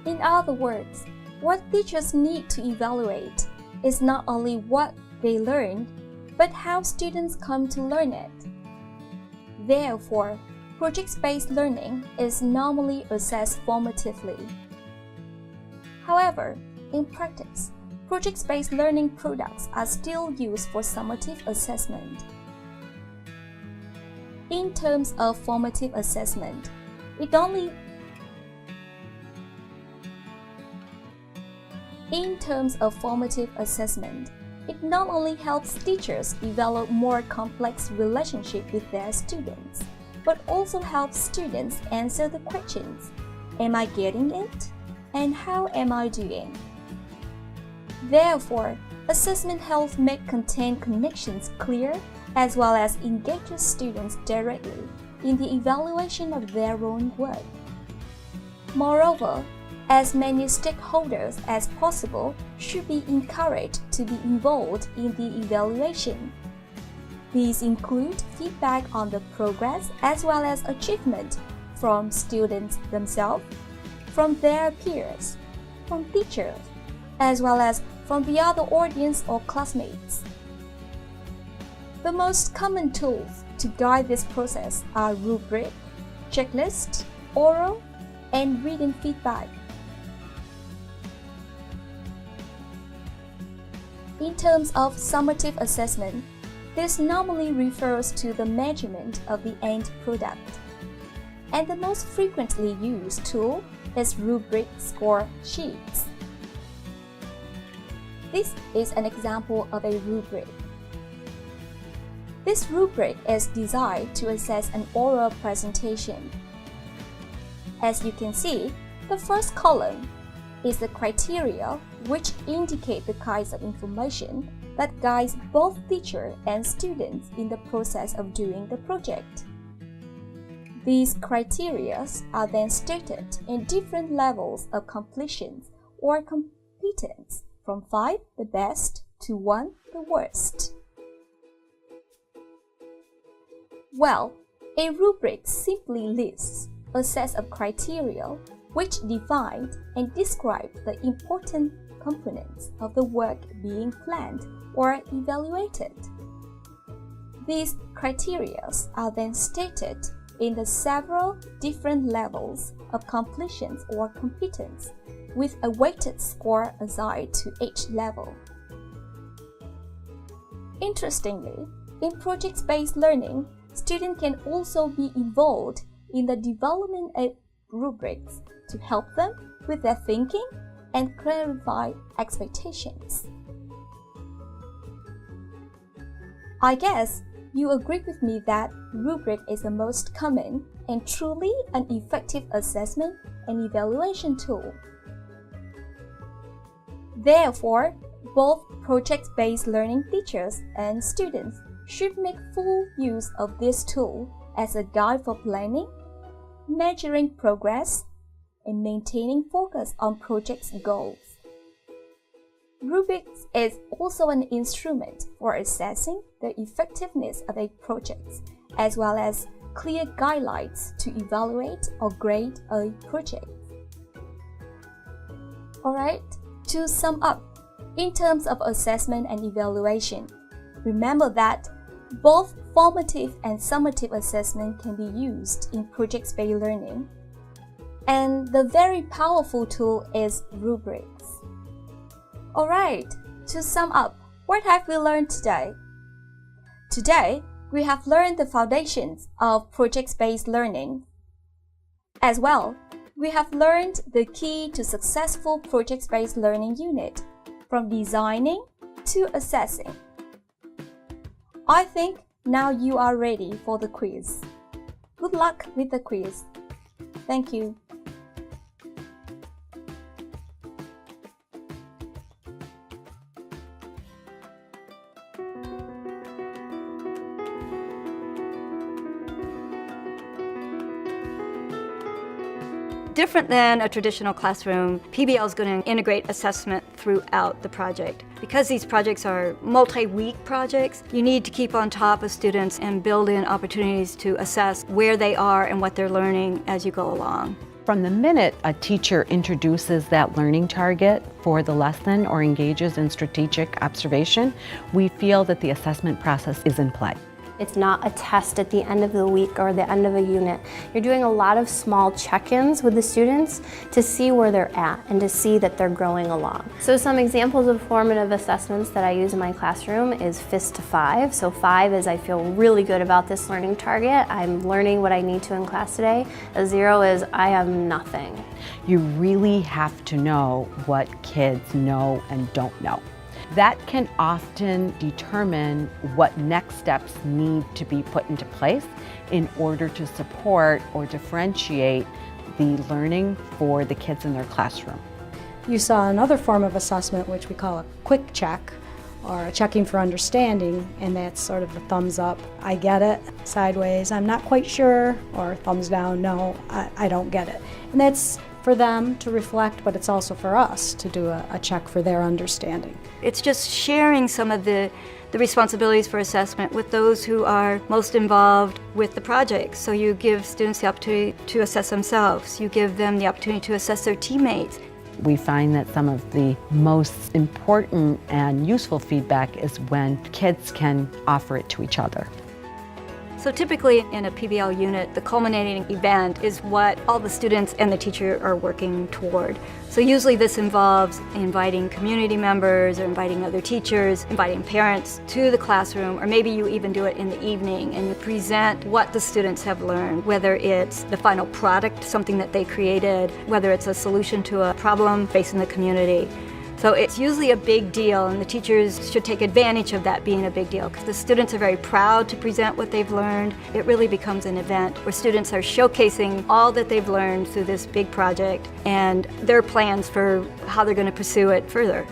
In other words, what teachers need to evaluate is not only what they learned, but how students come to learn it. Therefore, project-based learning is normally assessed formatively. However, in practice, project-based learning products are still used for summative assessment. In terms of formative assessment, it not only helps teachers develop more complex relationships with their students, but also helps students answer the questions, am I getting it? And how am I doing? Therefore, assessment helps make content connections clear as well as engages students directly in the evaluation of their own work. Moreover, as many stakeholders as possible should be encouraged to be involved in the evaluation. These include feedback on the progress as well as achievement from students themselves, from their peers, from teachers, as well as from the other audience or classmates. The most common tools to guide this process are rubric, checklist, oral, and written feedback. In terms of summative assessment, this normally refers to the measurement of the end product. And the most frequently used tool is rubric score sheets. This is an example of a rubric. This rubric is designed to assess an oral presentation. As you can see, the first column is the criteria which indicate the kinds of information that guides both teacher and students in the process of doing the project. These criteria are then stated in different levels of completion or competence, from 5, the best, to 1, the worst. Well, a rubric simply lists a set of criteria which define and describe the important components of the work being planned or evaluated. These criteria are then stated in the several different levels of completion or competence, with a weighted score assigned to each level. Interestingly, in project-based learning, students can also be involved in the development of rubrics to help them with their thinking and clarify expectations. I guess you agree with me that rubric is the most common and truly an effective assessment and evaluation tool. Therefore, both project-based learning teachers and students should make full use of this tool as a guide for planning, measuring progress, and maintaining focus on project's goals. Rubrics is also an instrument for assessing the effectiveness of a project, as well as clear guidelines to evaluate or grade a project. Alright, to sum up, in terms of assessment and evaluation, remember that both formative and summative assessment can be used in project-based learning, and the very powerful tool is rubrics. Alright, to sum up, what have we learned today? Today, we have learned the foundations of project-based learning. As well, we have learned the key to successful project-based learning unit, from designing to assessing. I think now you are ready for the quiz. Good luck with the quiz. Thank you. Different than a traditional classroom, PBL is going to integrate assessment throughout the project. Because these projects are multi-week projects, you need to keep on top of students and build in opportunities to assess where they are and what they're learning as you go along. From the minute a teacher introduces that learning target for the lesson or engages in strategic observation, we feel that the assessment process is in play. It's not a test at the end of the week or the end of a unit. You're doing a lot of small check-ins with the students to see where they're at and to see that they're growing along. So some examples of formative assessments that I use in my classroom is FIST to 5. So 5 is I feel really good about this learning target. I'm learning what I need to in class today. A 0 is I have nothing. You really have to know what kids know and don't know. That can often determine what next steps need to be put into place in order to support or differentiate the learning for the kids in their classroom. You saw another form of assessment which we call a quick check or a checking for understanding, and that's sort of a thumbs up, I get it, sideways, I'm not quite sure, or thumbs down, no, I don't get it. And that's for them to reflect, but it's also for us to do a check for their understanding. It's just sharing some of the responsibilities for assessment with those who are most involved with the project. So you give students the opportunity to assess themselves. You give them the opportunity to assess their teammates. We find that some of the most important and useful feedback is when kids can offer it to each other. So typically in a PBL unit, the culminating event is what all the students and the teacher are working toward. So usually this involves inviting community members or inviting other teachers, inviting parents to the classroom, or maybe you even do it in the evening and you present what the students have learned, whether it's the final product, something that they created, whether it's a solution to a problem facing the community. So it's usually a big deal, and the teachers should take advantage of that being a big deal because the students are very proud to present what they've learned. It really becomes an event where students are showcasing all that they've learned through this big project and their plans for how they're going to pursue it further.